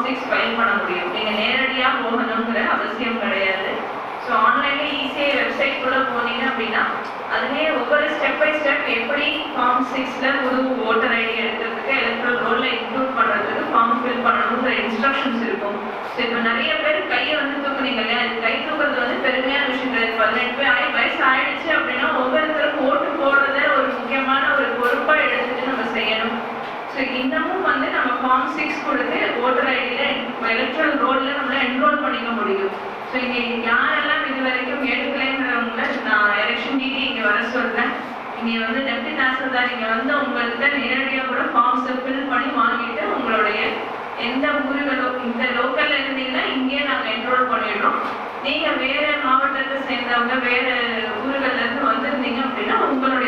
6 file பண்ண முடியும். நீங்க நேரடியா போகணுங்கிற அவசியம் கிடையாது. ஸோ ஆன்லைன்ல ஈஸியாக வெப்சைட் கூட போனீங்க அப்படின்னா அதுலேயே ஒவ்வொரு ஸ்டெப் பை ஸ்டெப் எப்படி ஃபார்ம் 6ல புது ஓட்டர் ஐடி எடுக்கிறதுக்கு எலக்ட்ரல் ரோல்ல இன்க்ளூட் பண்ணுறதுக்கு ஃபார்ம் ஃபில் பண்ணணுங்கிற இன்ஸ்ட்ரக்ஷன்ஸ் இருக்கும். ஸோ இப்போ நிறைய பேர் கையை தூக்குனீங்க இல்லையா, இது கை தூக்குறது பெருமையான விஷயம் கிடையாது. 18 வயசு ஆயிடுச்சு அப்படின்னா ஒவ்வொருத்தருக்கும் ஓட்டு போடுறத ஒரு முக்கியமான ஒரு பொறுப்பாக எடுத்துட்டு நம்ம செய்யணும். ஸோ இன்னமும் நம்ம ஃபார்ம் 6 கொடுத்து ஓட்டர் ஐடியில எலக்ட்ரல் ரோல்ல நம்மள என்ரோல் பண்ணிக்க முடியும். ஸோ இங்கே யாரெல்லாம் இது வரைக்கும் எடுக்கலைங்கிறவங்கள நான் எலெக்ஷன் டிடி இங்கே வர சொல்றேன். இங்கே டெப்டி தாசில்தார் இங்கே உங்கள்கிட்ட நேரடியாக கூட ஃபார்ம்ஸை ஃபில் பண்ணி வாங்கிட்டு உங்களுடைய எந்த ஊர்களோ இந்த லோக்கல்ல இருந்தீங்கன்னா இங்கேயே நாங்கள் என்ரோல் பண்ணிடுறோம். நீங்கள் வேற மாவட்டத்தை சேர்ந்தவங்க வேற ஊர்கள்ல இருந்து வந்திருந்தீங்க அப்படின்னா உங்களுடைய